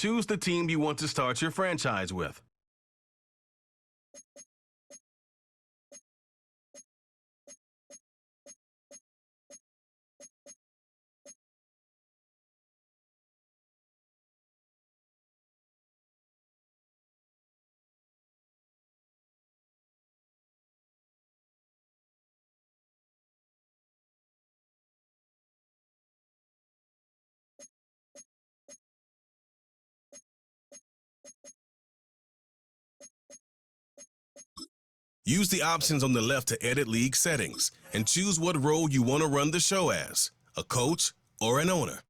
choose the team you want to start your franchise with. Use the options on the left to edit league settings and choose what role you want to run the show as, a coach or an owner.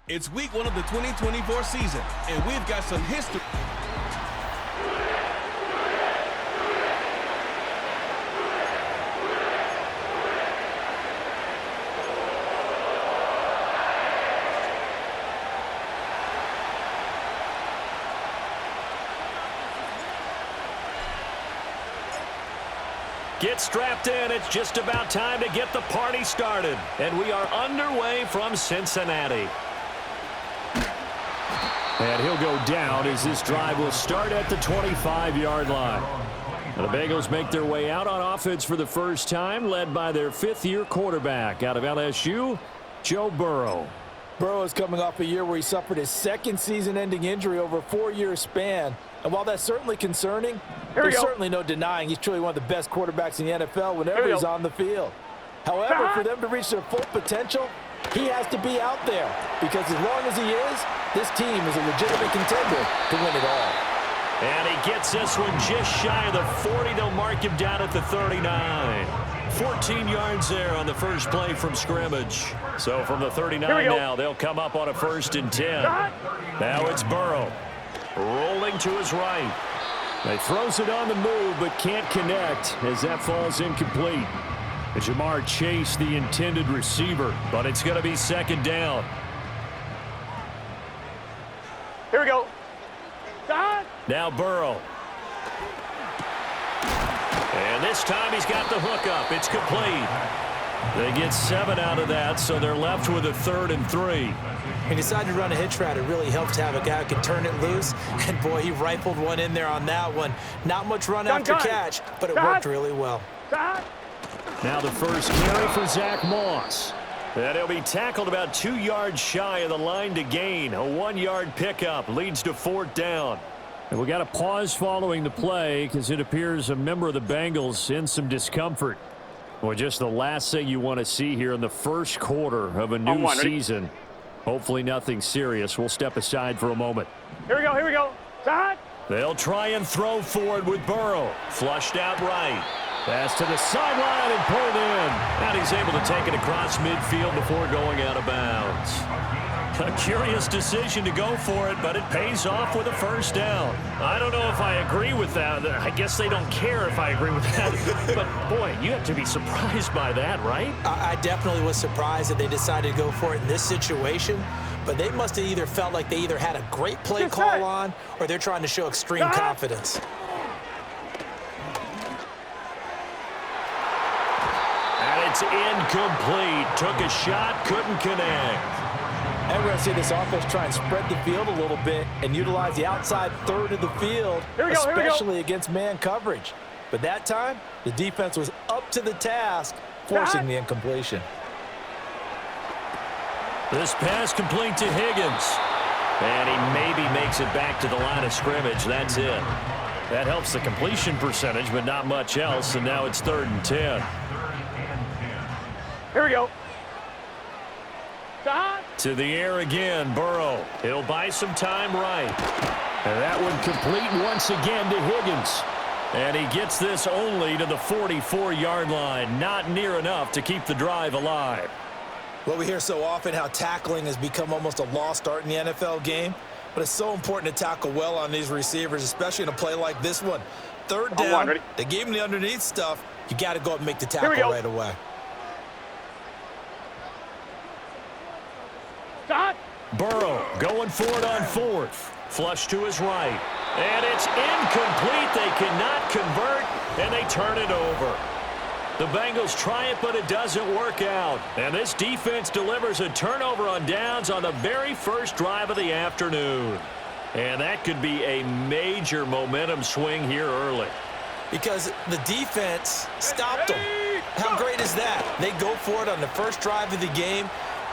It's week 1 of the 2024 season, and we've got some history. Get strapped in. It's just about time to get the party started. And we are underway from Cincinnati. And he'll go down as this drive will start at the 25-yard line. And the Bengals make their way out on offense for the first time, led by their fifth-year quarterback out of LSU, Joe Burrow. Burrow is coming off a year where he suffered his second season-ending injury over a 4-year span. And while that's certainly concerning, there's certainly no denying he's truly one of the best quarterbacks in the NFL whenever he's on the field. However, for them to reach their full potential, he has to be out there, because as long as he is, this team is a legitimate contender to win it all. And he gets this one just shy of the 40. They'll mark him down at the 39. 14 yards there on the first play from scrimmage. So from the 39 now, they'll come up on a 1st and 10. Now it's Burrow rolling to his right. He throws it on the move but can't connect as that falls incomplete. Jamar Chase, the intended receiver, but it's going to be 2nd down. Here we go. Now Burrow. And this time he's got the hook up. It's complete. They get 7 out of that, so they're left with a 3rd and 3. He decided to run a hitch route. It really helped to have a guy who can turn it loose. And, boy, he rifled one in there on that one. Not much run after catch, but it worked really well. Now the first carry for Zach Moss. And he'll be tackled about 2 yards shy of the line to gain. A 1-yard pickup leads to 4th down. And we got a pause following the play because it appears a member of the Bengals in some discomfort. Well, just the last thing you want to see here in the first quarter of a new season. Hopefully nothing serious. We'll step aside for a moment. Here we go, here we go. They'll try and throw forward with Burrow. Flushed out right. Pass to the sideline and pulled in. And he's able to take it across midfield before going out of bounds. A curious decision to go for it, but it pays off with a 1st down. I don't know if I agree with that. I guess they don't care if I agree with that. But, boy, you have to be surprised by that, right? I definitely was surprised that they decided to go for it in this situation. But they must have either felt like they either had a great play call on or they're trying to show extreme confidence. And it's incomplete. Took a shot, couldn't connect. And we're going to see this offense try and spread the field a little bit and utilize the outside 3rd of the field, especially against man coverage. But that time, the defense was up to the task, forcing the incompletion. This pass complete to Higgins. And he maybe makes it back to the line of scrimmage. That's it. That helps the completion percentage, but not much else. And now it's 3rd and 10. Here we go. To the air again, Burrow. He'll buy some time right. And that one complete once again to Higgins. And he gets this only to the 44-yard line. Not near enough to keep the drive alive. Well, we hear so often how tackling has become almost a lost art in the NFL game. But it's so important to tackle well on these receivers, especially in a play like this one. Third down, they gave him the underneath stuff. You got to go up and make the tackle right away. Burrow going for it on fourth. Flush to his right. And it's incomplete. They cannot convert, and they turn it over. The Bengals try it, but it doesn't work out. And this defense delivers a turnover on downs on the very first drive of the afternoon. And that could be a major momentum swing here early. Because the defense stopped them. How great is that? They go for it on the first drive of the game.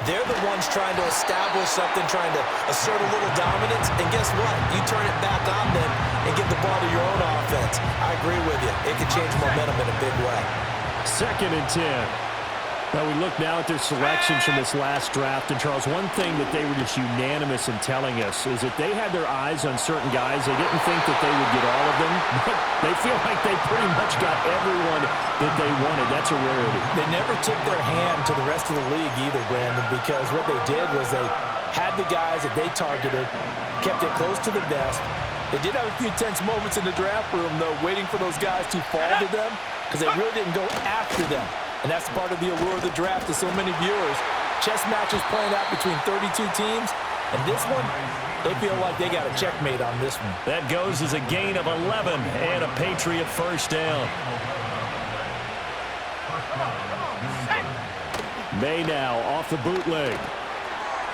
They're the ones trying to establish something, trying to assert a little dominance. And guess what? You turn it back on them and give the ball to your own offense. I agree with you. It can change momentum in a big way. 2nd and 10. Now we look now at their selections from this last draft. And, Charles, one thing that they were just unanimous in telling us is that they had their eyes on certain guys. They didn't think that they would get all of them, but they feel like they pretty much got everyone that they wanted. That's a rarity. They never took their hand to the rest of the league either, Brandon, because what they did was they had the guys that they targeted, kept it close to the vest. They did have a few tense moments in the draft room, though, waiting for those guys to fall to them because they really didn't go after them. And that's part of the allure of the draft to so many viewers. Chess matches playing out between 32 teams. And this one, they feel like they got a checkmate on this one. That goes as a gain of 11 and a Patriot first down. May now off the bootleg.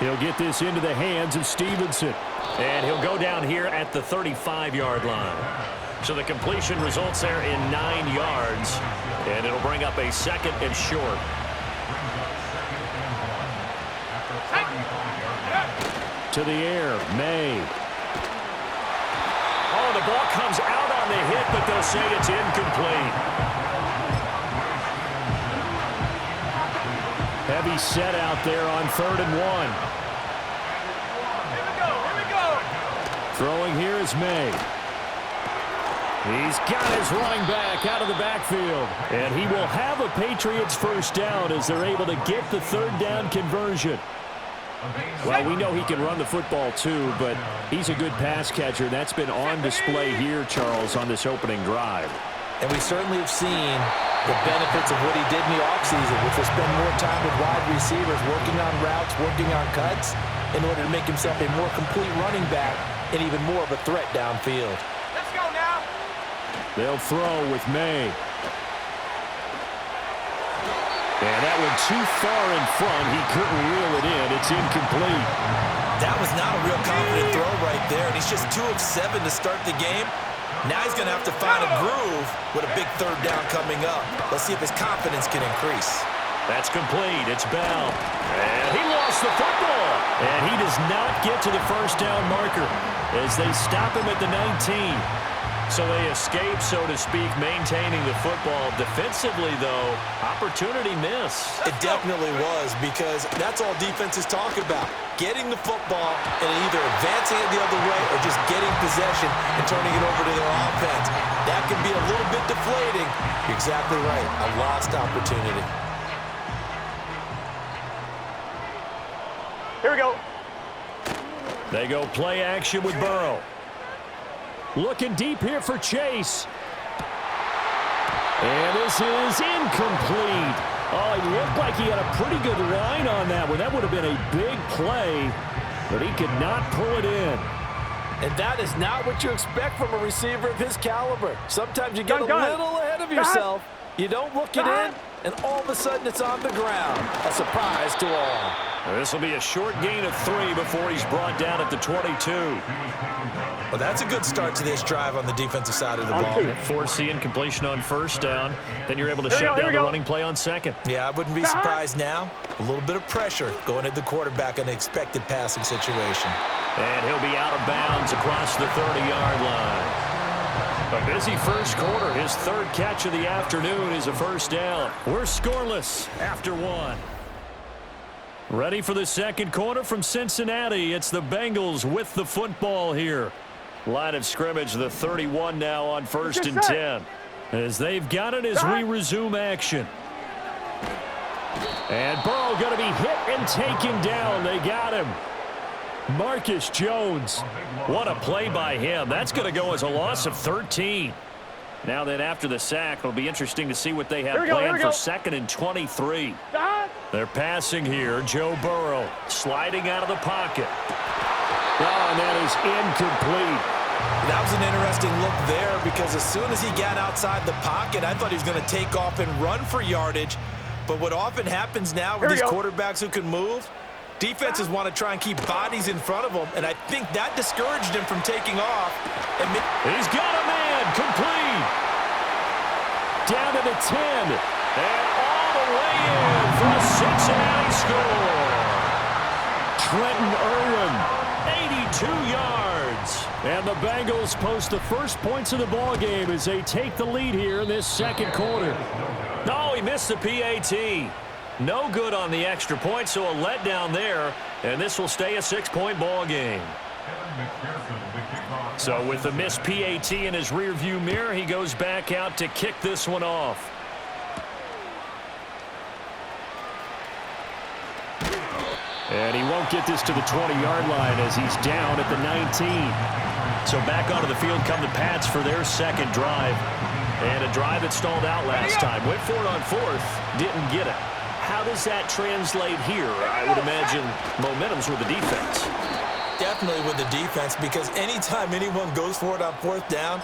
He'll get this into the hands of Stevenson. And he'll go down here at the 35-yard line. So the completion results there in 9 yards. And it'll bring up a 2nd and short. To the air, May. Oh, the ball comes out on the hit, but they'll say it's incomplete. Heavy set out there on 3rd and 1. Here we go. Throwing here is May. He's got his running back out of the backfield. And he will have a Patriots first down as they're able to get the 3rd down conversion. Well, we know he can run the football too, but he's a good pass catcher. That's been on display here, Charles, on this opening drive. And we certainly have seen the benefits of what he did in the offseason, which was spend more time with wide receivers, working on routes, working on cuts, in order to make himself a more complete running back and even more of a threat downfield. Let's go now. They'll throw with May. And that one too far in front. He couldn't reel it in. It's incomplete. That was not a real confident throw right there, and he's just 2 of 7 to start the game. Now he's going to have to find a groove with a big 3rd down coming up. Let's see if his confidence can increase. That's complete. It's Bell. And he lost the football. And he does not get to the first down marker as they stop him at the 19. So they escape, so to speak, maintaining the football. Defensively, though, opportunity miss. It definitely was, because that's all defenses talk about. Getting the football and either advancing it the other way or just getting possession and turning it over to their offense. That can be a little bit deflating. You're exactly right. A lost opportunity. Here we go. They go play action with Burrow. Looking deep here for Chase. And this is incomplete. Oh, it looked like he had a pretty good line on that one. That would have been a big play, but he could not pull it in. And that is not what you expect from a receiver of his caliber. Sometimes you get a little ahead of yourself. You don't look it in, and all of a sudden it's on the ground. A surprise to all. This will be a short gain of 3 before he's brought down at the 22. Well, that's a good start to this drive on the defensive side of the ball. Force the incompletion on first down. Then you're able to shut down the running play on second. Yeah, I wouldn't be surprised now. A little bit of pressure going at the quarterback in an expected passing situation. And he'll be out of bounds across the 30-yard line. A busy first quarter. His 3rd catch of the afternoon is a first down. We're scoreless after 1. Ready for the second quarter from Cincinnati. It's the Bengals with the football here. Line of scrimmage, the 31 now on 1st and 10. As they've got it as we resume action. And Burrow going to be hit and taken down. They got him. Marcus Jones. What a play by him. That's going to go as a loss of 13. Now then, after the sack, it'll be interesting to see what they have planned for 2nd and 23. They're passing here. Joe Burrow sliding out of the pocket. Oh, and that is incomplete. That was an interesting look there because as soon as he got outside the pocket, I thought he was going to take off and run for yardage. But what often happens now with these quarterbacks who can move, defenses want to try and keep bodies in front of them, and I think that discouraged him from taking off. And he's got a man, complete. Down to the 10, and all the way in for a Cincinnati score. Trenton Irwin, 82 yards. And the Bengals post the first points of the ball game as they take the lead here in this second quarter. No, he missed the PAT. No good on the extra point, so a letdown there, and this will stay a 6-point ball game. So with the missed PAT in his rearview mirror, he goes back out to kick this one off. And he won't get this to the 20-yard line as he's down at the 19. So back onto the field come the Pats for their second drive. And a drive that stalled out last time. Went for it on 4th, didn't get it. How does that translate here? I would imagine momentum's with the defense. Definitely with the defense, because anytime anyone goes for it on 4th down,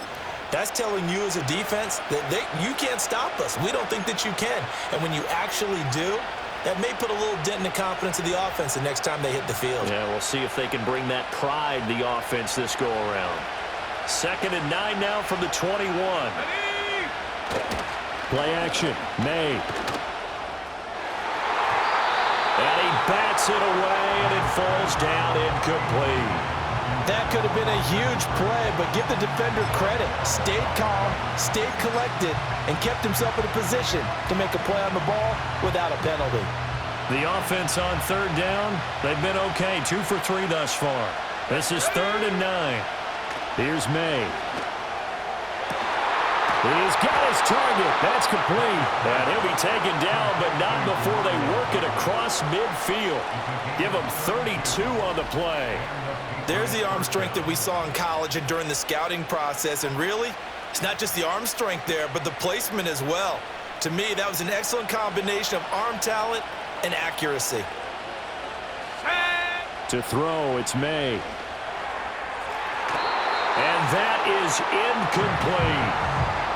that's telling you as a defense that you can't stop us. We don't think that you can. And when you actually do, that may put a little dent in the confidence of the offense the next time they hit the field. Yeah, we'll see if they can bring that pride, the offense, this go-around. 2nd and 9 now from the 21. Play action, May. And he bats it away, and it falls down incomplete. That could have been a huge play, but give the defender credit. Stayed calm, stayed collected, and kept himself in a position to make a play on the ball without a penalty. The offense on 3rd down, they've been okay. 2 for 3 thus far. This is 3rd and 9. Here's May. He's got his target. That's complete. And he'll be taken down, but not before they work it across midfield. Give him 32 on the play. There's the arm strength that we saw in college and during the scouting process. And really, it's not just the arm strength there, but the placement as well. To me, that was an excellent combination of arm talent and accuracy. To throw, it's May. And that is incomplete.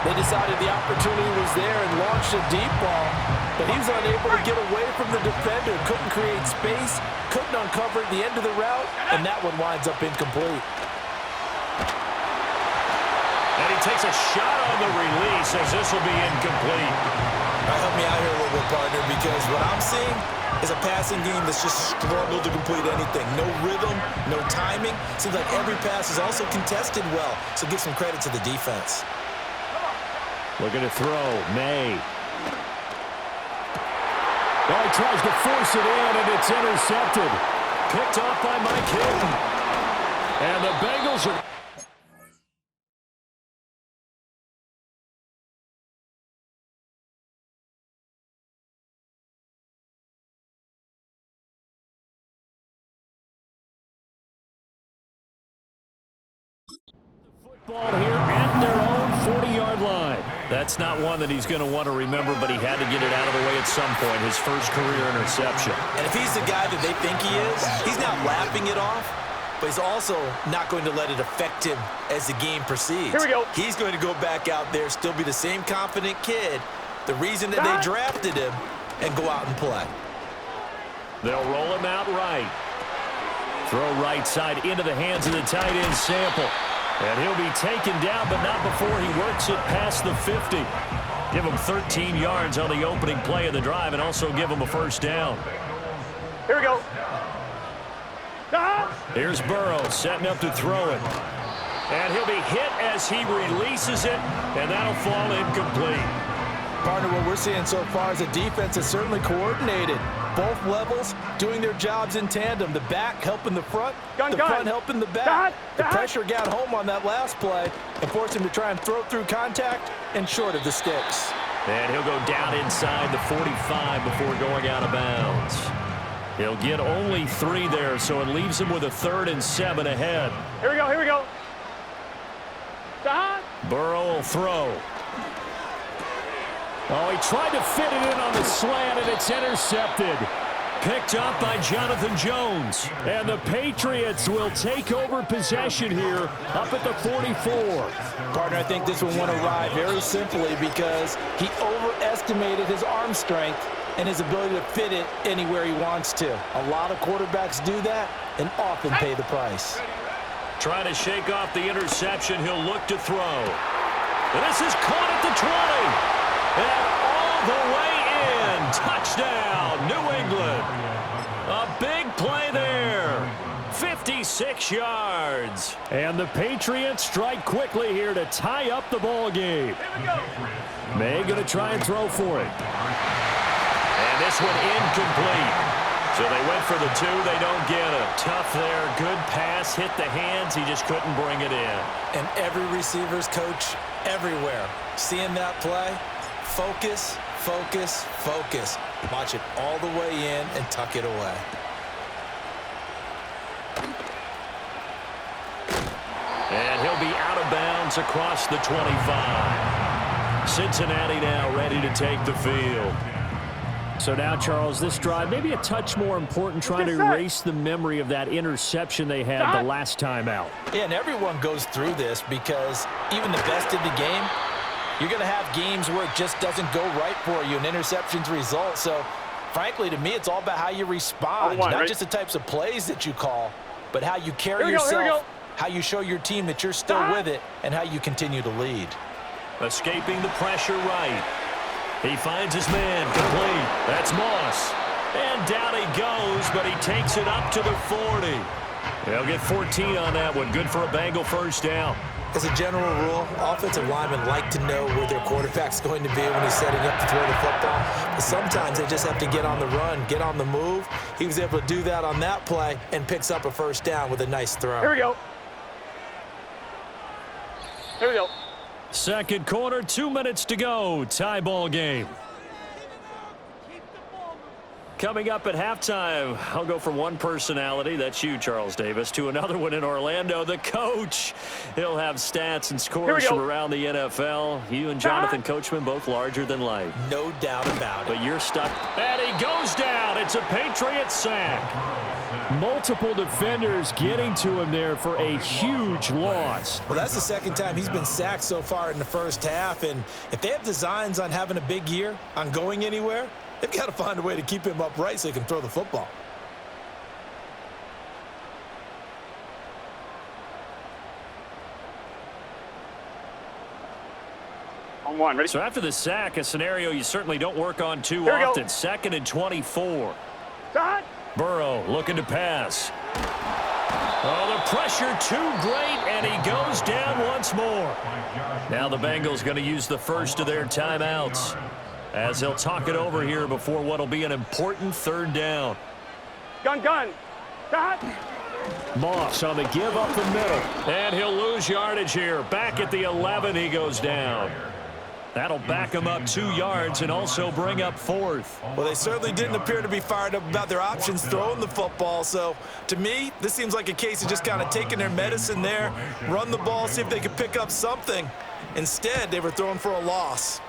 They decided the opportunity was there and launched a deep ball, but he was unable to get away from the defender, couldn't create space, couldn't uncover the end of the route, and that one winds up incomplete. And he takes a shot on the release as this will be incomplete. Help me out here a little bit, partner, because what I'm seeing is a passing game that's just struggled to complete anything. No rhythm, no timing. Seems like every pass is also contested well, so give some credit to the defense. Looking to throw, May. Well, he tries to force it in, and it's intercepted. Picked off by Mike Hilton. And the Bengals are... Ball here at their own 40-yard line. That's not one that he's going to want to remember, but he had to get it out of the way at some point, his first career interception. And if he's the guy that they think he is, he's not laughing it off, but he's also not going to let it affect him as the game proceeds. Here we go. He's going to go back out there, still be the same confident kid, the reason that they drafted him, and go out and play. They'll roll him out right. Throw right side into the hands of the tight end Sample. And he'll be taken down, but not before he works it past the 50. Give him 13 yards on the opening play of the drive and also give him a first down. Here we go. Here's Burrow setting up to throw it. And he'll be hit as he releases it, and that'll fall incomplete. Partner, what we're seeing so far is the defense is certainly coordinated. both levels doing their jobs in tandem. The back helping the front, the front helping the back. The pressure got home on that last play and forced him to try and throw through contact and short of the sticks. And he'll go down inside the 45 before going out of bounds. He'll get only 3 there, so it leaves him with a 3rd and 7 ahead. Here we go, here we go. Burrow will throw. Oh, he tried to fit it in on the slant, and it's intercepted. Picked up by Jonathan Jones. And the Patriots will take over possession here up at the 44. Partner, I think this one won a ride very simply because he overestimated his arm strength and his ability to fit it anywhere he wants to. A lot of quarterbacks do that and often pay the price. Trying to shake off the interception. He'll look to throw. And this is caught at the 20. And all the way in. Touchdown, New England. A big play there. 56 yards. And the Patriots strike quickly here to tie up the ball game. May going to try and throw for it. And this one incomplete. So they went for the 2. They don't get it. Tough there. Good pass. Hit the hands. He just couldn't bring it in. And every receiver's coach everywhere. Seeing that play, focus, focus, focus. Watch it all the way in and tuck it away. And he'll be out of bounds across the 25. Cincinnati now ready to take the field. So now, Charles, this drive maybe a touch more important, trying to erase the memory of that interception they had the last time out. Yeah, and everyone goes through this because even the best in the game, you're going to have games where it just doesn't go right for you, and interceptions result. So, frankly, to me, it's all about how you respond, not just the types of plays that you call, but how you carry yourself, how you show your team that you're still with it, and how you continue to lead. Escaping the pressure right. He finds his man complete. That's Moss. And down he goes, but he takes it up to the 40. They'll get 14 on that one. Good for a Bengal first down. As a general rule, offensive linemen like to know where their quarterback's going to be when he's setting up to throw the football. But sometimes they just have to get on the run, get on the move. He was able to do that on that play and picks up a first down with a nice throw. Here we go. Here we go. Second quarter, 2 minutes to go. Tie ball game. Coming up at halftime, I'll go from one personality, that's you, Charles Davis, to another one in Orlando, the coach. He'll have stats and scores from around the NFL. You and Jonathan Coachman both larger than life. No doubt about it. But you're stuck. And he goes down. It's a Patriot sack. Multiple defenders getting to him there for a huge loss. Well, that's the second time he's been sacked so far in the first half. And if they have designs on having a big year, on going anywhere, they've got to find a way to keep him upright so he can throw the football. On one, ready? So after the sack, a scenario you certainly don't work on too often. 2nd and 24. Shot. Burrow looking to pass. Oh, the pressure too great, and he goes down once more. Now the Bengals going to use the first of their timeouts as they'll talk it over here before what will be an important 3rd down. Gun. Shot. Moss on the give up the middle, and he'll lose yardage here. Back at the 11, he goes down. That'll back him up 2 yards and also bring up 4th. Well, they certainly didn't appear to be fired up about their options throwing the football. So, to me, this seems like a case of just kind of taking their medicine there, run the ball, see if they could pick up something. Instead, they were throwing for a loss.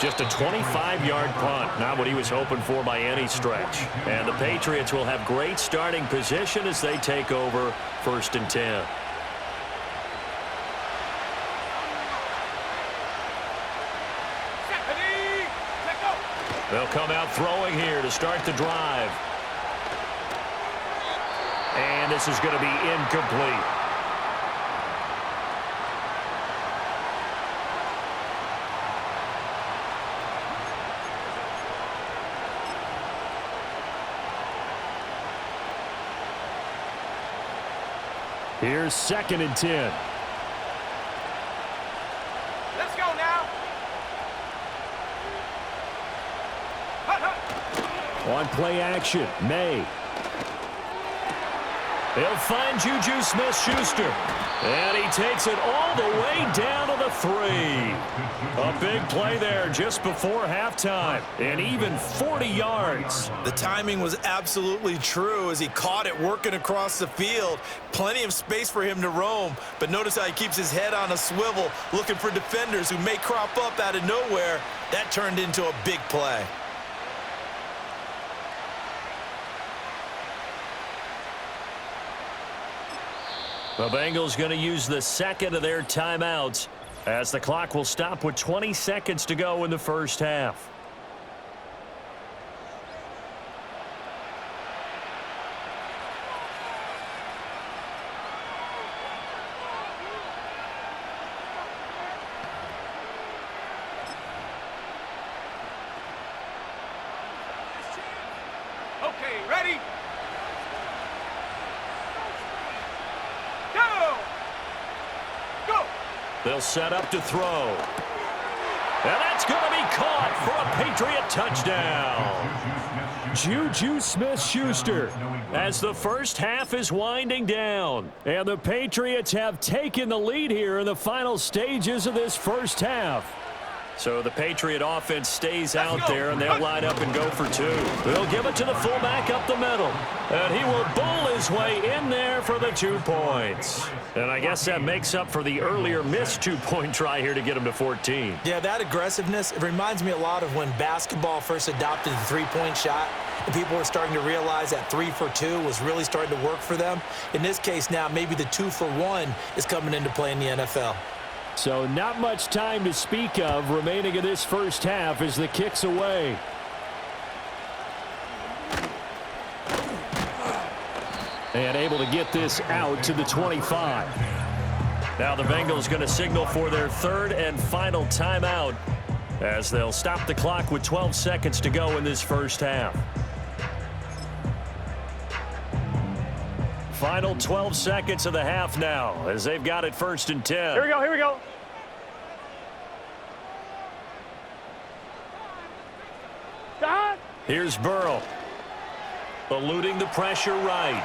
Just a 25-yard punt, not what he was hoping for by any stretch. And the Patriots will have great starting position as they take over 1st and 10. They'll come out throwing here to start the drive. And this is going to be incomplete. Here's 2nd and 10. On play action, May. He'll find Juju Smith-Schuster. And he takes it all the way down to the 3. A big play there just before halftime. And even 40 yards. The timing was absolutely true as he caught it working across the field. Plenty of space for him to roam. But notice how he keeps his head on a swivel, looking for defenders who may crop up out of nowhere. That turned into a big play. The Bengals going to use the second of their timeouts as the clock will stop with 20 seconds to go in the first half. Okay, ready? They'll set up to throw. And that's going to be caught for a Patriot touchdown. Juju Smith-Schuster as the first half is winding down. And the Patriots have taken the lead here in the final stages of this first half. So the Patriot offense stays out there, and they'll line up and go for 2. They'll give it to the fullback up the middle. And he will bowl his way in there for the 2 points. And I guess that makes up for the earlier missed 2-point try here to get him to 14. Yeah, that aggressiveness, it reminds me a lot of when basketball first adopted the 3-point shot. And people were starting to realize that 3 for 2 was really starting to work for them. In this case now, maybe the 2 for 1 is coming into play in the NFL. So not much time to speak of remaining in this first half as the kick's away. And able to get this out to the 25. Now the Bengals going to signal for their third and final timeout as they'll stop the clock with 12 seconds to go in this first half. Final 12 seconds of the half now as they've got it 1st and 10. Here we go, here we go. Stop. Here's Burrow. Eluding the pressure right.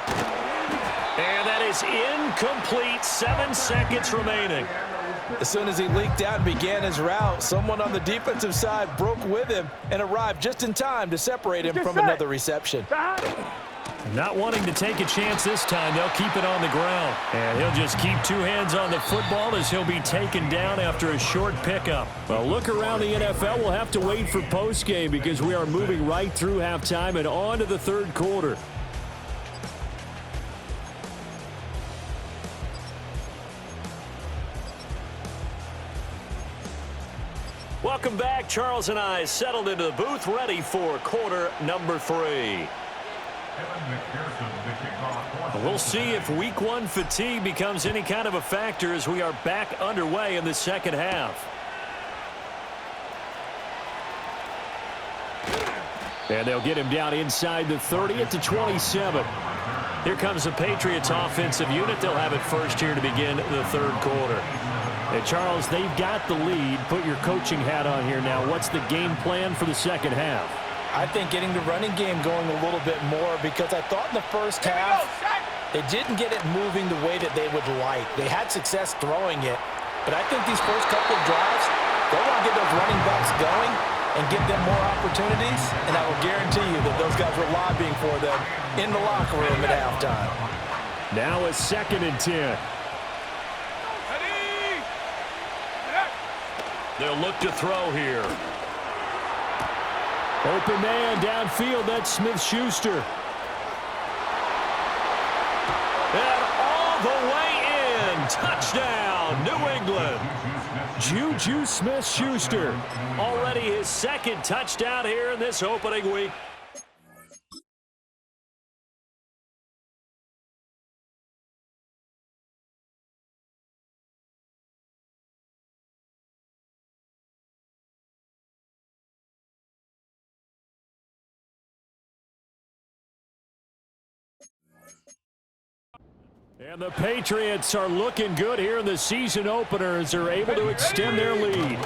And that is incomplete. 7 seconds remaining. As soon as he leaked out and began his route, someone on the defensive side broke with him and arrived just in time to separate him from another reception. Stop. Not wanting to take a chance this time, they'll keep it on the ground. And he'll just keep 2 hands on the football as he'll be taken down after a short pickup. A look around the NFL, we'll have to wait for postgame because we are moving right through halftime and on to the 3rd quarter. Welcome back. Charles and I settled into the booth ready for quarter number 3. We'll see if week 1 fatigue becomes any kind of a factor as we are back underway in the second half. And they'll get him down inside the 30 at the 27. Here comes the Patriots offensive unit. They'll have it first here to begin the 3rd quarter. And Charles, they've got the lead. Put your coaching hat on here now. What's the game plan for the second half? I think getting the running game going a little bit more because I thought in the first half they didn't get it moving the way that they would like. They had success throwing it, but I think these first couple of drives, they want to get those running backs going and give them more opportunities, and I will guarantee you that those guys were lobbying for them in the locker room at halftime. Now a 2nd and 10. They'll look to throw here. Open man downfield, that's Smith-Schuster. And all the way in. Touchdown, New England. Juju Smith-Schuster. Already his 2nd touchdown here in this opening week. And the Patriots are looking good here in the season opener as they're able to extend their lead.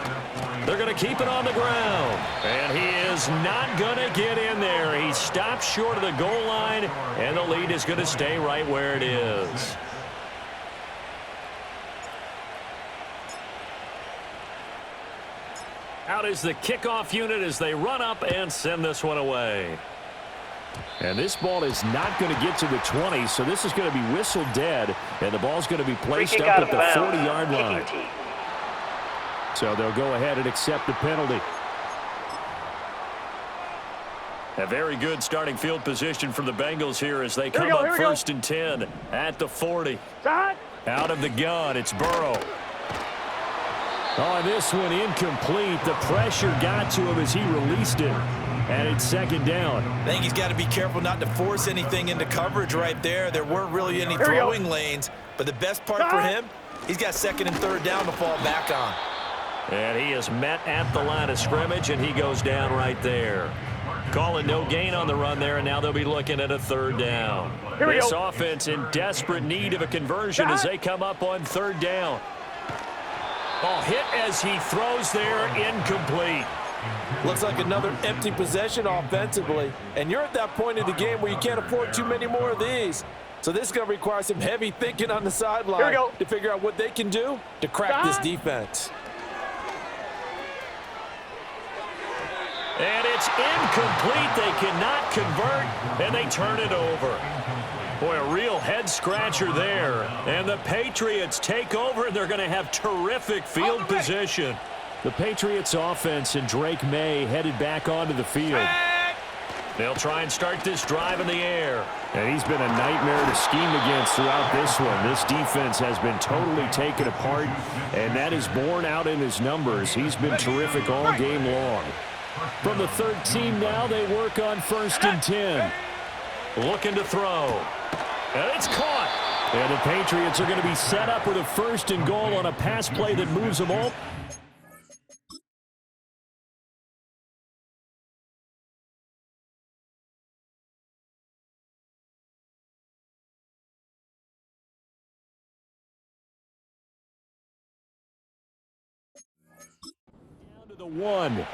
They're going to keep it on the ground. And he is not going to get in there. He stopped short of the goal line, and the lead is going to stay right where it is. Out is the kickoff unit as they run up and send this one away. And this ball is not going to get to the 20, so this is going to be whistled dead, and the ball's going to be placed up at the 40-yard line. So they'll go ahead and accept the penalty. A very good starting field position for the Bengals here as they come up first and 10 at the 40. Out of the gun, it's Burrow. Oh, this one incomplete. The pressure got to him as he released it. And it's second down. I think he's got to be careful not to force anything into coverage right there. There weren't really any throwing lanes. But the best part for him, he's got second and third down to fall back on. And he is met at the line of scrimmage, and he goes down right there. Calling no gain on the run there, and now they'll be looking at a third down. This offense in desperate need of a conversion as they come up on third down. Ball hit as he throws there, incomplete. Looks like another empty possession offensively. And you're at that point in the game where you can't afford too many more of these. So this is going to require some heavy thinking on the sideline to figure out what they can do to crack this defense. And it's incomplete. They cannot convert, and they turn it over. Boy, a real head-scratcher there. And the Patriots take over, and they're going to have terrific field position. The Patriots offense and Drake May headed back onto the field. They'll try and start this drive in the air. And he's been a nightmare to scheme against throughout this one. This defense has been totally taken apart, and that is borne out in his numbers. He's been terrific all game long. From the 13 now, they work on first and 10. Looking to throw. And it's caught. And the Patriots are going to be set up with a first and goal on a pass play that moves them all. The one.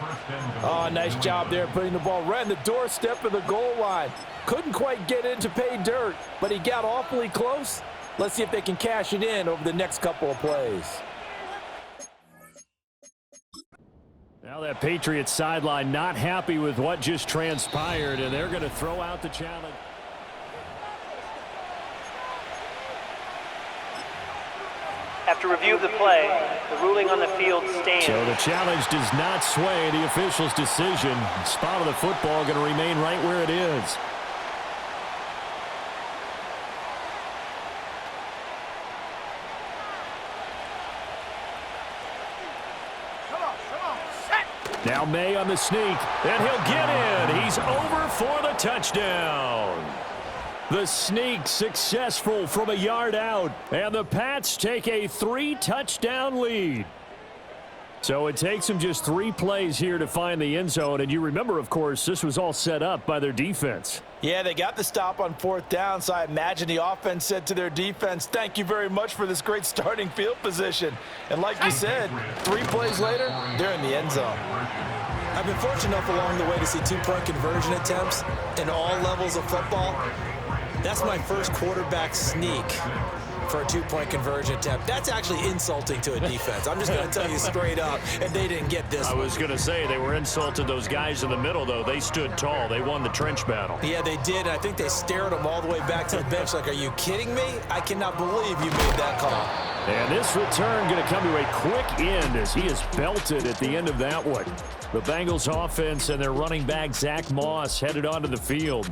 Oh, nice job there putting the ball right in the doorstep of the goal line. Couldn't quite get in to pay dirt, but he got awfully close. Let's see if they can cash it in over the next couple of plays. Now that Patriots sideline not happy with what just transpired, and they're going to throw out the challenge. After review of the play, the ruling on the field stands. So the challenge does not sway the official's decision. The spot of the football going to remain right where it is. Set. Now May on the sneak, and he'll get in. He's over for the touchdown. The sneak successful from a yard out, and the Pats take a 3-touchdown lead. So it takes them just 3 plays here to find the end zone, and you remember, of course, this was all set up by their defense. Yeah, they got the stop on fourth down, so I imagine the offense said to their defense, thank you very much for this great starting field position. And like you said, 3 plays later, they're in the end zone. I've been fortunate enough along the way to see 2-point conversion attempts in all levels of football. That's my first quarterback sneak for a 2-point conversion attempt. That's actually insulting to a defense. I'm just going to tell you straight up, and they didn't get this. I was going to say they were insulted. Those guys in the middle, though, they stood tall. They won the trench battle. Yeah, they did, and I think they stared them all the way back to the bench like, are you kidding me? I cannot believe you made that call. And this return going to come to a quick end as he is belted at the end of that one. The Bengals offense and their running back, Zach Moss, headed onto the field.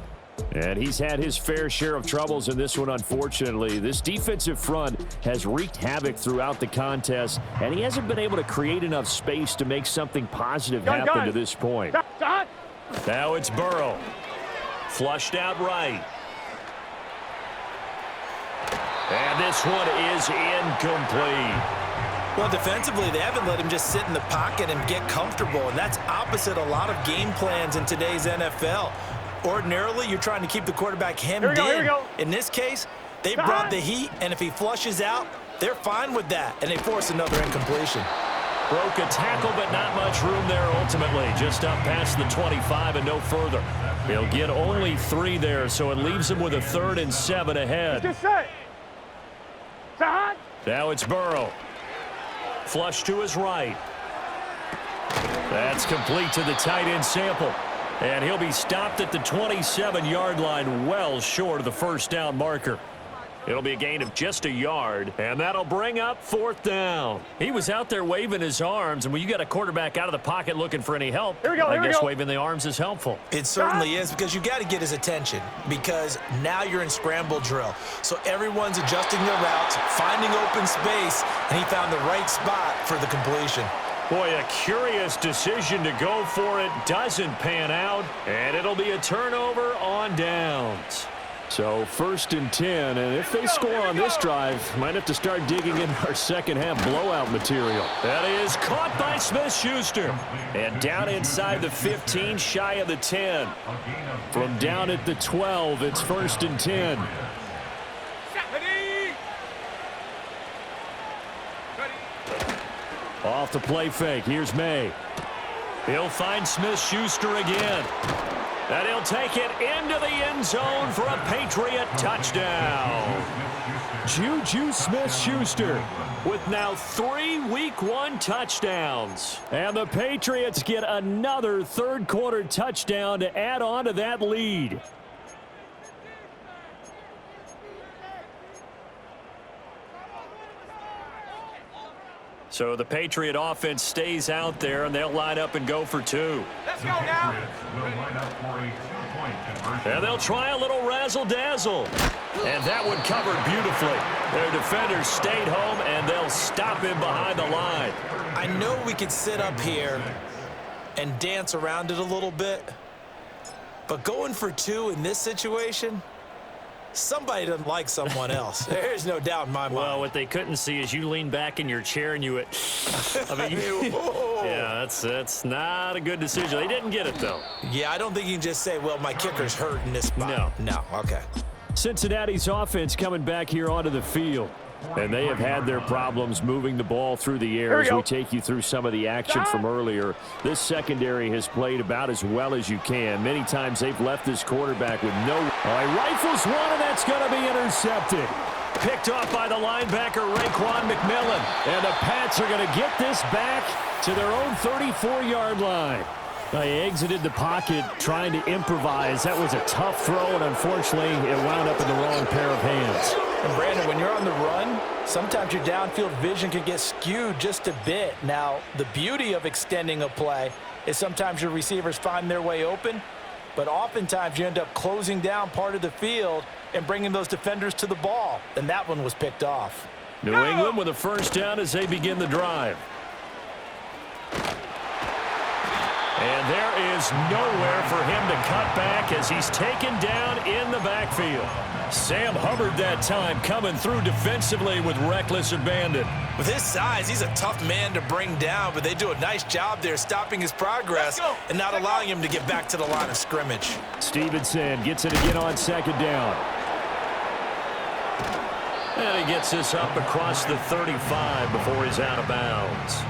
And he's had his fair share of troubles in this one, unfortunately. This defensive front has wreaked havoc throughout the contest, and he hasn't been able to create enough space to make something positive happen to this point. Now it's Burrow. Flushed out right. And this one is incomplete. Well, defensively, they haven't let him just sit in the pocket and get comfortable, and that's opposite a lot of game plans in today's NFL. Ordinarily, you're trying to keep the quarterback hemmed in. In this case, they brought the heat, and if he flushes out, they're fine with that, and they force another incompletion. Broke a tackle, but not much room there ultimately. Just up past the 25 and no further. He'll get only 3 there, so it leaves him with a 3rd and 7 ahead. Now it's Burrow. Flush to his right. That's complete to the tight end Sample. And he'll be stopped at the 27-yard line, well short of the first down marker. It'll be a gain of just a yard, and that'll bring up 4th down. He was out there waving his arms, and when you got a quarterback out of the pocket looking for any help, I guess waving the arms is helpful. It certainly is, because you got to get his attention, because now you're in scramble drill. So everyone's adjusting their routes, finding open space, and he found the right spot for the completion. Boy, a curious decision to go for it. Doesn't pan out, and it'll be a turnover on downs. So 1st and 10, and if they score on this drive, might have to start digging in our second half blowout material. That is caught by Smith-Schuster. And down inside the 15, shy of the 10. From down at the 12, it's 1st and 10. Off the play fake, here's May. He'll find Smith-Schuster again. And he'll take it into the end zone for a Patriot touchdown. Juju Smith-Schuster with now 3 Week 1 touchdowns. And the Patriots get another 3rd quarter touchdown to add on to that lead. So the Patriot offense stays out there, and they'll line up and go for 2. Let's go now. And they'll try a little razzle-dazzle. And that one covered beautifully. Their defenders stayed home, and they'll stop him behind the line. I know we could sit up here and dance around it a little bit, but going for 2 in this situation, somebody doesn't like someone else. There's no doubt in my mind. Well, what they couldn't see is you lean back in your chair and you went, yeah, that's not a good decision. They didn't get it, though. Yeah, I don't think you can just say, well, my kicker's hurt in this spot. No, okay. Cincinnati's offense coming back here onto the field. And they have had their problems moving the ball through the air as we take you through some of the action from earlier. This secondary has played about as well as you can. Many times they've left this quarterback with no... Rifles one, and that's going to be intercepted. Picked off by the linebacker, Raekwon McMillan. And the Pats are going to get this back to their own 34-yard line. They exited the pocket trying to improvise. That was a tough throw, and unfortunately, it wound up in the wrong pair of hands. And Brandon, when you're on the run, sometimes your downfield vision can get skewed just a bit. Now, the beauty of extending a play is sometimes your receivers find their way open, but oftentimes you end up closing down part of the field and bringing those defenders to the ball, and that one was picked off. New England with a first down as they begin the drive. And there is nowhere for him to cut back as he's taken down in the backfield. Sam Hubbard that time coming through defensively with reckless abandon. With his size, he's a tough man to bring down, but they do a nice job there stopping his progress and not allowing him to get back to the line of scrimmage. Stevenson gets it again on 2nd down. And he gets this up across the 35 before he's out of bounds.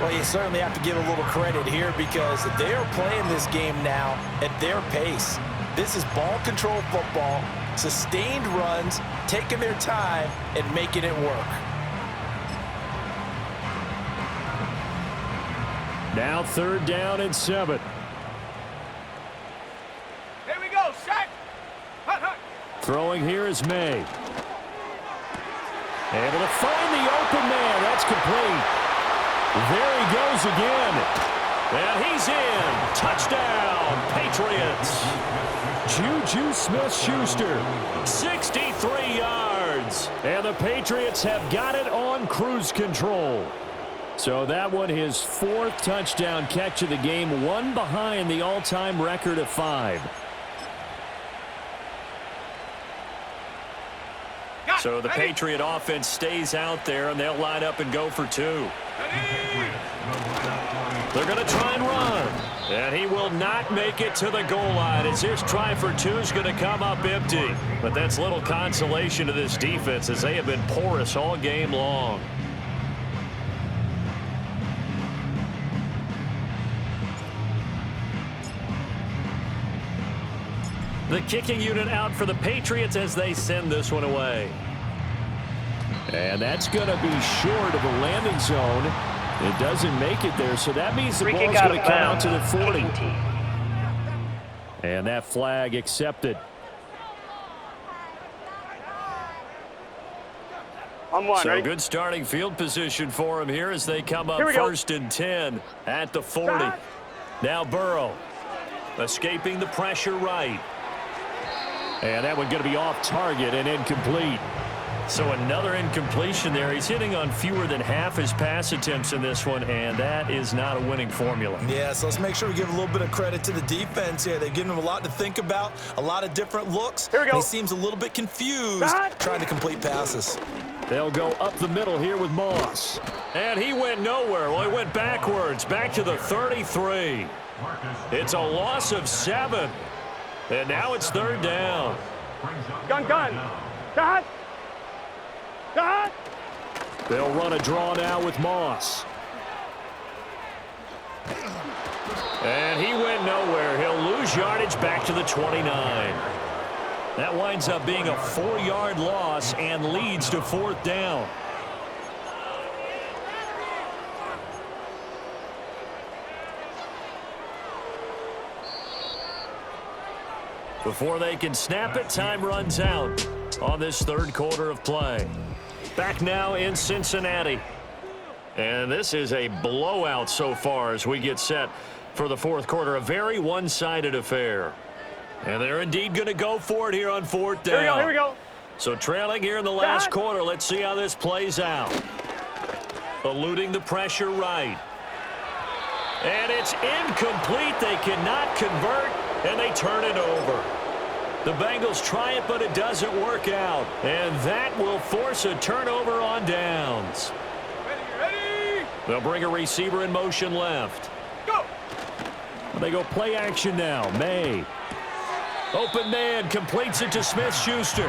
Well, you certainly have to give a little credit here because they are playing this game now at their pace. This is ball control football, sustained runs, taking their time and making it work. Now 3rd down and 7. Here we go, set. Hut, hut. Throwing here is May. Able to find the open man. That's complete. There he goes again. And he's in. Touchdown, Patriots. Juju Smith-Schuster, 63 yards. And the Patriots have got it on cruise control. So that one, his 4th touchdown catch of the game, one behind the all-time record of 5. So the Patriot offense stays out there, and they'll line up and go for 2. They're going to try and run. And he will not make it to the goal line as his try for 2 is going to come up empty. But that's little consolation to this defense as they have been porous all game long. The kicking unit out for the Patriots as they send this one away. And that's going to be short of the landing zone. It doesn't make it there, so that means the ball's going to come out to the 40. And that flag accepted. So good starting field position for him here as they come up first and 10 at the 40. Now Burrow escaping the pressure right. And that one going to be off target and incomplete. So another incompletion there. He's hitting on fewer than half his pass attempts in this one, and that is not a winning formula. Yeah, so let's make sure we give a little bit of credit to the defense here. They've given him a lot to think about, a lot of different looks. Here we go. He seems a little bit confused trying to complete passes. They'll go up the middle here with Moss. And he went nowhere. Well, he went backwards, back to the 33. It's a loss of 7. And now it's third down. Gun. Cut. They'll run a draw now with Moss. And he went nowhere. He'll lose yardage back to the 29. That winds up being a 4-yard loss and leads to fourth down. Before they can snap it, time runs out on this third quarter of play. Back now in Cincinnati. And this is a blowout so far as we get set for the fourth quarter. A very one-sided affair. And they're indeed going to go for it here on fourth down. Here we go. So trailing here in the last quarter. Let's see how this plays out. Eluding the pressure right. And it's incomplete. They cannot convert, and they turn it over. The Bengals try it, but it doesn't work out. And that will force a turnover on downs. Ready. They'll bring a receiver in motion left. Go. They go play action now. May. Open man completes it to Smith-Schuster.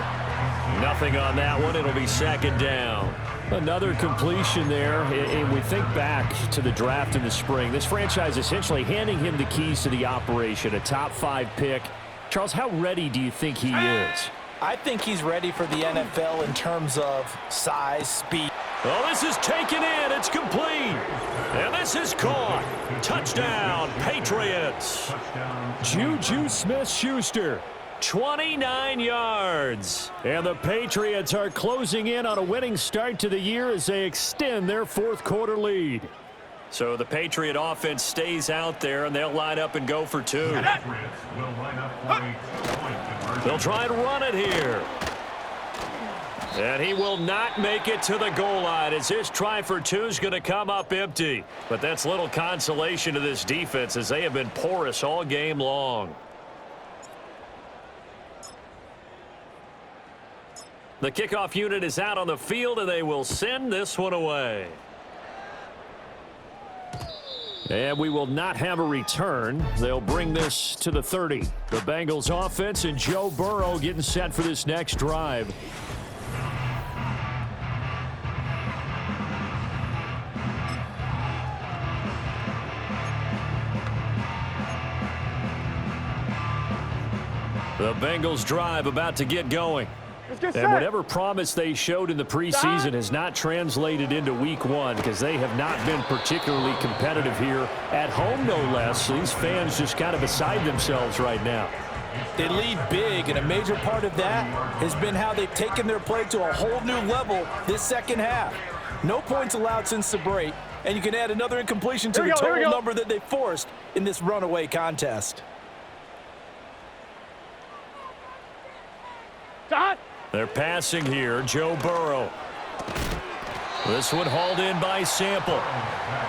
Nothing on that one. It'll be second down. Another completion there. And we think back to the draft in the spring. This franchise essentially handing him the keys to the operation, a top 5 pick. Charles, how ready do you think he is? I think he's ready for the NFL in terms of size, speed. Oh, this is taken in. It's complete. And this is caught. Touchdown, Patriots. Juju Smith-Schuster, 29 yards. And the Patriots are closing in on a winning start to the year as they extend their fourth quarter lead. So the Patriot offense stays out there, and they'll line up and go for 2. They'll try and run it here. And he will not make it to the goal line as this try for 2 is going to come up empty. But that's little consolation to this defense as they have been porous all game long. The kickoff unit is out on the field, and they will send this one away. And we will not have a return. They'll bring this to the 30. The Bengals offense and Joe Burrow getting set for this next drive. The Bengals drive about to get going. And whatever promise they showed in the preseason has not translated into week 1 because they have not been particularly competitive here at home, no less. These fans just kind of beside themselves right now. They lead big, and a major part of that has been how they've taken their play to a whole new level this second half. No points allowed since the break, and you can add another incompletion to the total number that they forced in this runaway contest. They're passing here. Joe Burrow. This one hauled in by Sample.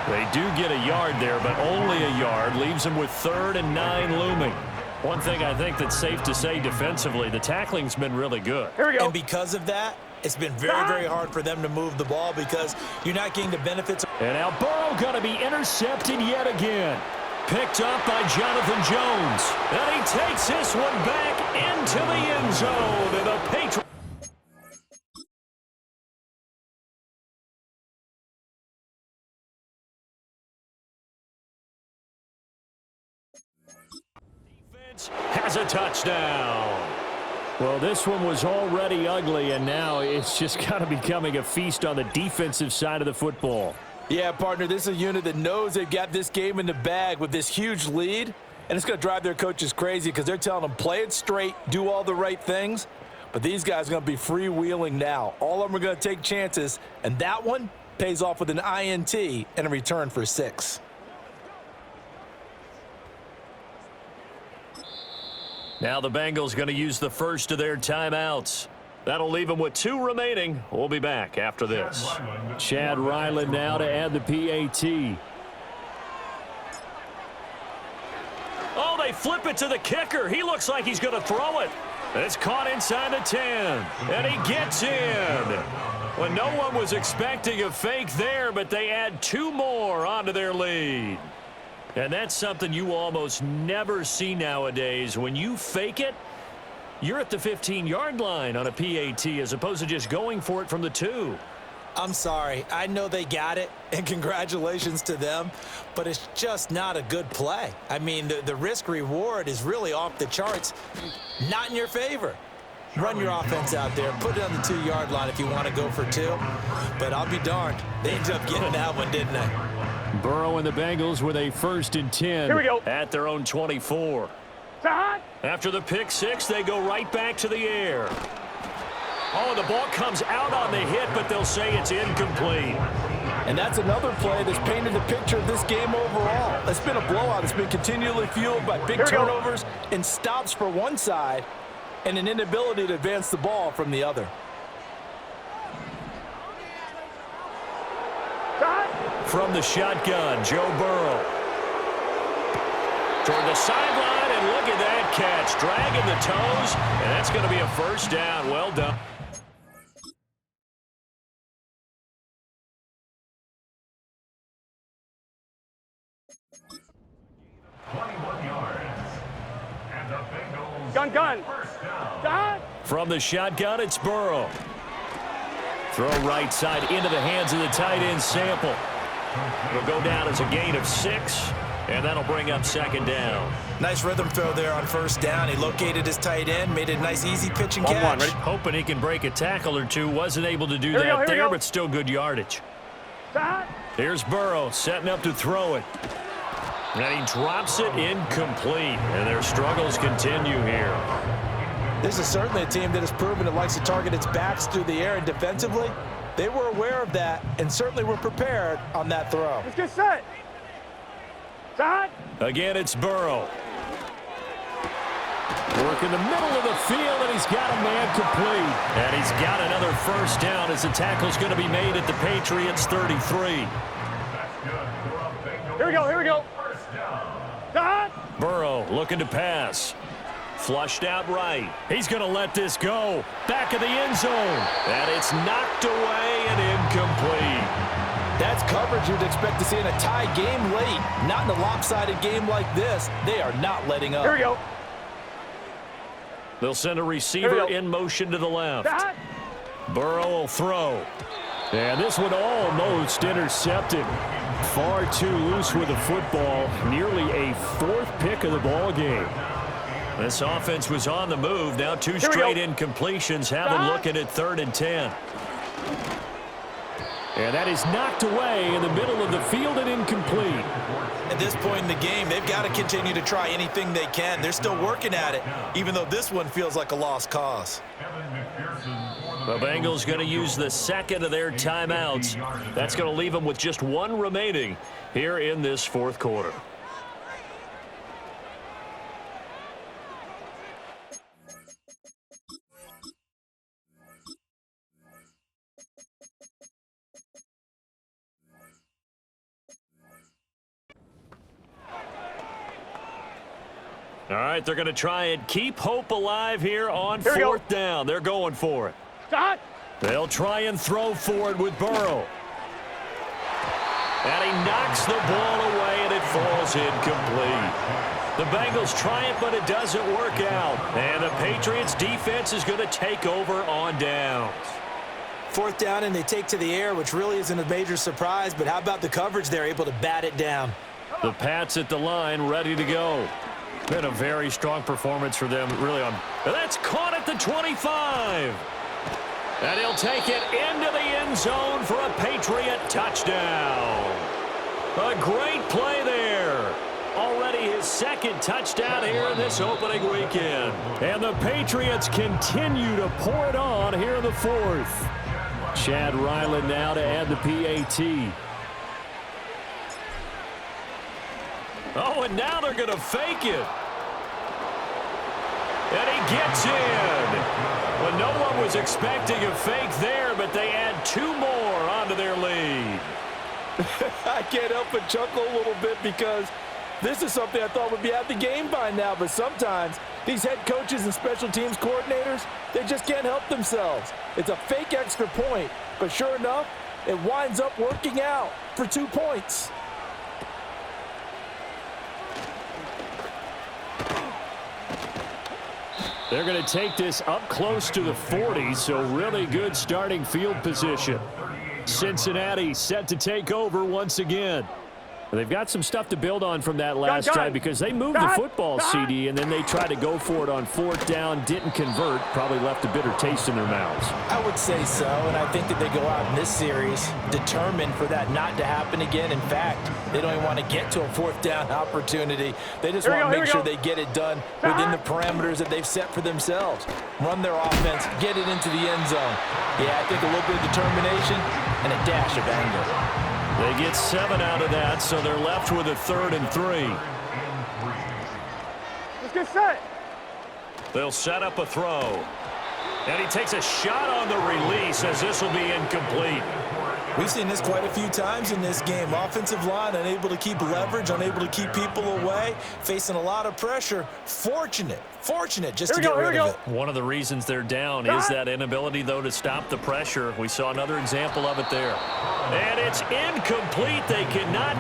They do get a yard there, but only a yard. Leaves them with 3rd and 9 looming. One thing I think that's safe to say defensively, the tackling's been really good. Here we go. And because of that, it's been very, very hard for them to move the ball because you're not getting the benefits. And now Burrow going to be intercepted yet again. Picked up by Jonathan Jones. And he takes this one back into the end zone. And the Patriots. Has a touchdown. Well, this one was already ugly, and now it's just kind of becoming a feast on the defensive side of the football. Yeah, partner, this is a unit that knows they've got this game in the bag with this huge lead, and it's going to drive their coaches crazy because they're telling them play it straight, do all the right things, but these guys are going to be freewheeling now. All of them are going to take chances, and that one pays off with an INT and a return for 6. Now the Bengals going to use the first of their timeouts. That'll leave them with 2 remaining. We'll be back after this. Chad Ryland now to add the PAT. Oh, they flip it to the kicker. He looks like he's going to throw it. It's caught inside the 10, and he gets in. Well, no one was expecting a fake there, but they add 2 more onto their lead. And that's something you almost never see nowadays. When you fake it, you're at the 15-yard line on a PAT as opposed to just going for it from the 2. I'm sorry. I know they got it, and congratulations to them, but it's just not a good play. I mean, the risk-reward is really off the charts, not in your favor. Run your offense out there. Put it on the 2-yard line if you want to go for 2, but I'll be darned. They ended up getting that one, didn't they? Burrow and the Bengals with a 1st and 10 Here we go. at their own 24. After the pick 6, they go right back to the air. Oh, the ball comes out on the hit, but they'll say it's incomplete. And that's another play that's painted the picture of this game overall. It's been a blowout. It's been continually fueled by big turnovers and stops for one side and an inability to advance the ball from the other. From the shotgun, Joe Burrow. Toward the sideline, and look at that catch. Dragging the toes, and that's going to be a 1st down. Well done. Gun. From the shotgun, it's Burrow. Throw right side into the hands of the tight end, Sample. It'll go down as a gain of 6, and that'll bring up 2nd down. Nice rhythm throw there on 1st down. He located his tight end, made it a nice, easy pitch and catch. Hoping he can break a tackle or 2. Wasn't able to do that there, but still good yardage. Here's Burrow setting up to throw it. And he drops it incomplete, and their struggles continue here. This is certainly a team that has proven it likes to target its backs through the air, and defensively, they were aware of that and certainly were prepared on that throw. Let's get set. Again, it's Burrow. Work in the middle of the field, and he's got a man complete. And he's got another 1st down as the tackle's going to be made at the Patriots' 33. Here we go. Burrow looking to pass. Flushed out right. He's going to let this go. Back of the end zone. And it's knocked away and incomplete. That's coverage you'd expect to see in a tie game late. Not in a lopsided game like this. They are not letting up. Here we go. They'll send a receiver in motion to the left. Burrow will throw. And this one almost intercepted. Far too loose with the football. Nearly a 4th pick of the ball game. This offense was on the move. Now 2 straight incompletions have them looking at 3rd and 10. And that is knocked away in the middle of the field and incomplete. At this point in the game, they've got to continue to try anything they can. They're still working at it, even though this one feels like a lost cause. The Bengals going to use the 2nd of their timeouts. That's going to leave them with just 1 remaining here in this 4th quarter. All right, they're going to try and keep hope alive here on 4th down. They're going for it. They'll try and throw for it with Burrow. And he knocks the ball away, and it falls incomplete. The Bengals try it, but it doesn't work out. And the Patriots defense is going to take over on downs. 4th down, and they take to the air, which really isn't a major surprise, but how about the coverage? They're able to bat it down. The Pats at the line, ready to go. Been a very strong performance for them, really. That's caught at the 25. And he'll take it into the end zone for a Patriot touchdown. A great play there. Already his second touchdown here in this opening weekend. And the Patriots continue to pour it on here in the fourth. Chad Ryland now to add the PAT. Oh, and now they're going to fake it. And he gets in. Well, no one was expecting a fake there, but they add 2 more onto their lead. I can't help but chuckle a little bit because this is something I thought would be out the game by now, but sometimes these head coaches and special teams coordinators, they just can't help themselves. It's a fake extra point, but sure enough, it winds up working out for 2 points. They're going to take this up close to the 40, so really good starting field position. Cincinnati set to take over once again. They've got some stuff to build on from that last drive because they moved the football, CD, and then they tried to go for it on 4th down, didn't convert, probably left a bitter taste in their mouths. I would say so, and I think that they go out in this series determined for that not to happen again. In fact, they don't even want to get to a 4th down opportunity. They just want to make sure they get it done within the parameters that they've set for themselves. Run their offense, get it into the end zone. Yeah, I think a little bit of determination and a dash of anger. They get 7 out of that, so they're left with a 3rd and 3. Let's get set. They'll set up a throw. And he takes a shot on the release as this will be incomplete. We've seen this quite a few times in this game. Offensive line unable to keep leverage, unable to keep people away, facing a lot of pressure. Fortunate just to get rid of it. One of the reasons they're down is that inability, though, to stop the pressure. We saw another example of it there. And it's incomplete. They cannot...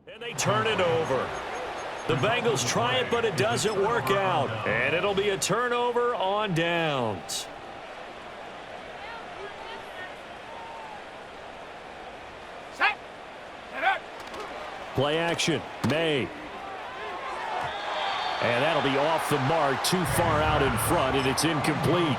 And they turn it over. The Bengals try it, but it doesn't work out. And it'll be a turnover on downs. Set. Get up. Play action. May. And that'll be off the mark, too far out in front, and it's incomplete.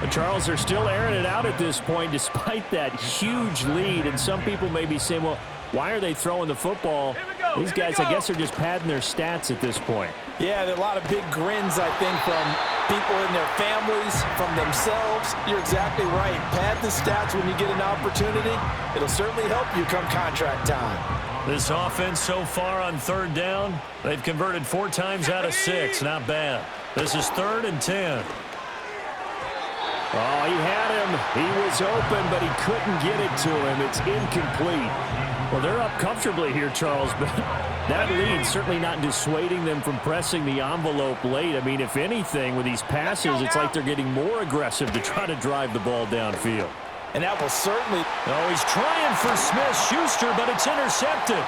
The Charles are still airing it out at this point despite that huge lead. And some people may be saying, well, why are they throwing the football? These guys, I guess, are just padding their stats at this point. Yeah, there are a lot of big grins, I think, from people in their families, from themselves. You're exactly right. Pad the stats when you get an opportunity. It'll certainly help you come contract time. This offense so far on 3rd down, they've converted 4 times out of 6. Not bad. This is 3rd and 10. Oh, he had him. He was open, but he couldn't get it to him. It's incomplete. Well, they're up comfortably here, Charles, but that lead certainly not dissuading them from pressing the envelope late. I mean, if anything, with these passes, it's like they're getting more aggressive to try to drive the ball downfield. And that will certainly... Oh, he's trying for Smith-Schuster, but it's intercepted.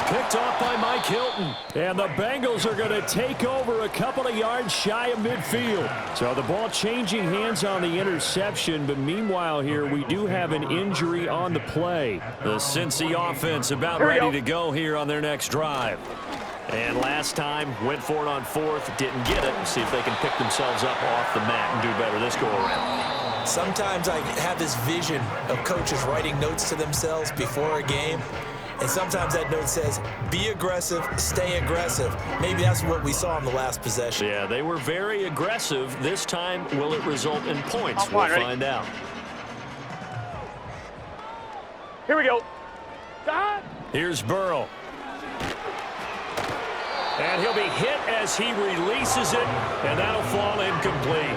Picked off by Mike Hilton. And the Bengals are going to take over a couple of yards shy of midfield. So the ball changing hands on the interception, but meanwhile here we do have an injury on the play. The Cincy offense about ready to go here on their next drive. And last time went for it on 4th, didn't get it. See if they can pick themselves up off the mat and do better this go around. Sometimes I have this vision of coaches writing notes to themselves before a game. And sometimes that note says, be aggressive, stay aggressive. Maybe that's what we saw in the last possession. Yeah, they were very aggressive. This time, will it result in points? We'll find out. Here we go. Here's Burrow. And he'll be hit as he releases it, and that'll fall incomplete.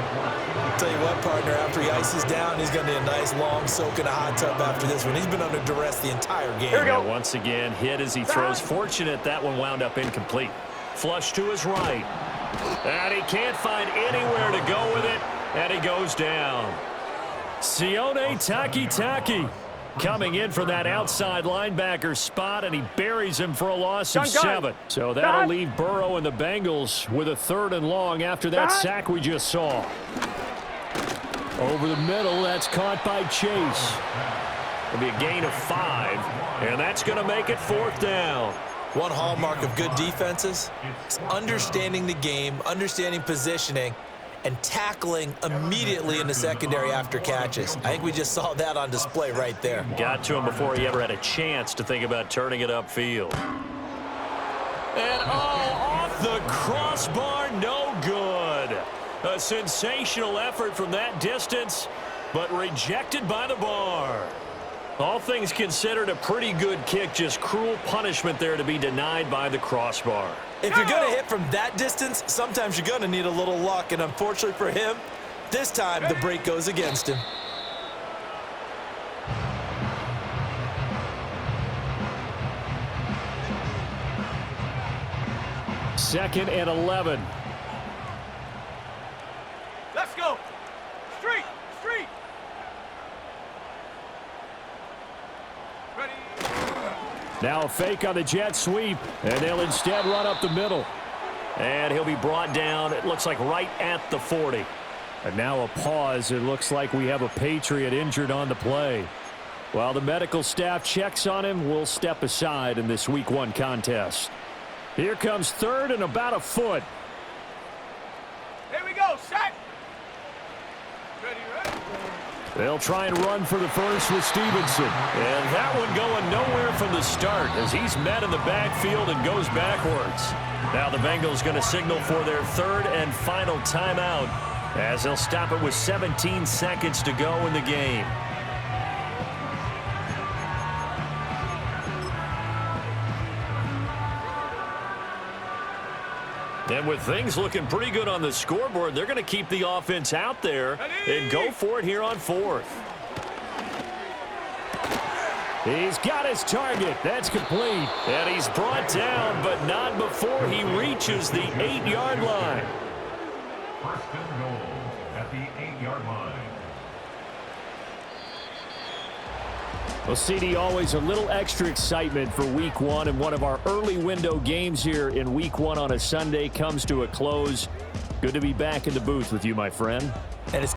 I'll tell you what, partner, after he ices down, he's going to need a nice long soak in a hot tub after this one. He's been under duress the entire game. Here we go. Once again, hit as he throws. Fortunate that one wound up incomplete. Flush to his right. And he can't find anywhere to go with it, and he goes down. Sione Takitaki. coming in from that outside linebacker spot, and he buries him for a loss of 7. So that'll leave Burrow and the Bengals with a 3rd and long after that sack we just saw. Over the middle, that's caught by Chase. It'll be a gain of 5, and that's going to make it 4th down. One hallmark of good defenses is understanding the game, understanding positioning, and tackling immediately in the secondary after catches. I think we just saw that on display right there. Got to him before he ever had a chance to think about turning it upfield. And off the crossbar, no good. A sensational effort from that distance, but rejected by the bar. All things considered, a pretty good kick, just cruel punishment there to be denied by the crossbar. If you're going to hit from that distance, sometimes you're going to need a little luck, and unfortunately for him, this time the break goes against him. Second and 11. Let's go. Street. Ready. Now a fake on the jet sweep, and they'll instead run up the middle. And he'll be brought down, it looks like right at the 40. And now a pause. It looks like we have a Patriot injured on the play. While the medical staff checks on him, we'll step aside in this Week 1 contest. Here comes 3rd and about a foot. Here we go. Set. Ready. They'll try and run for the first with Stevenson. And that one going nowhere from the start as he's met in the backfield and goes backwards. Now the Bengals going to signal for their 3rd and final timeout as they'll stop it with 17 seconds to go in the game. And with things looking pretty good on the scoreboard, they're going to keep the offense out there and go for it here on 4th. He's got his target. That's complete. And he's brought down, but not before he reaches the 8-yard line. 1st and goal at the 8-yard line. Well, CD, always a little extra excitement for Week 1, and one of our early window games here in Week 1 on a Sunday comes to a close. Good to be back in the booth with you, my friend. And it's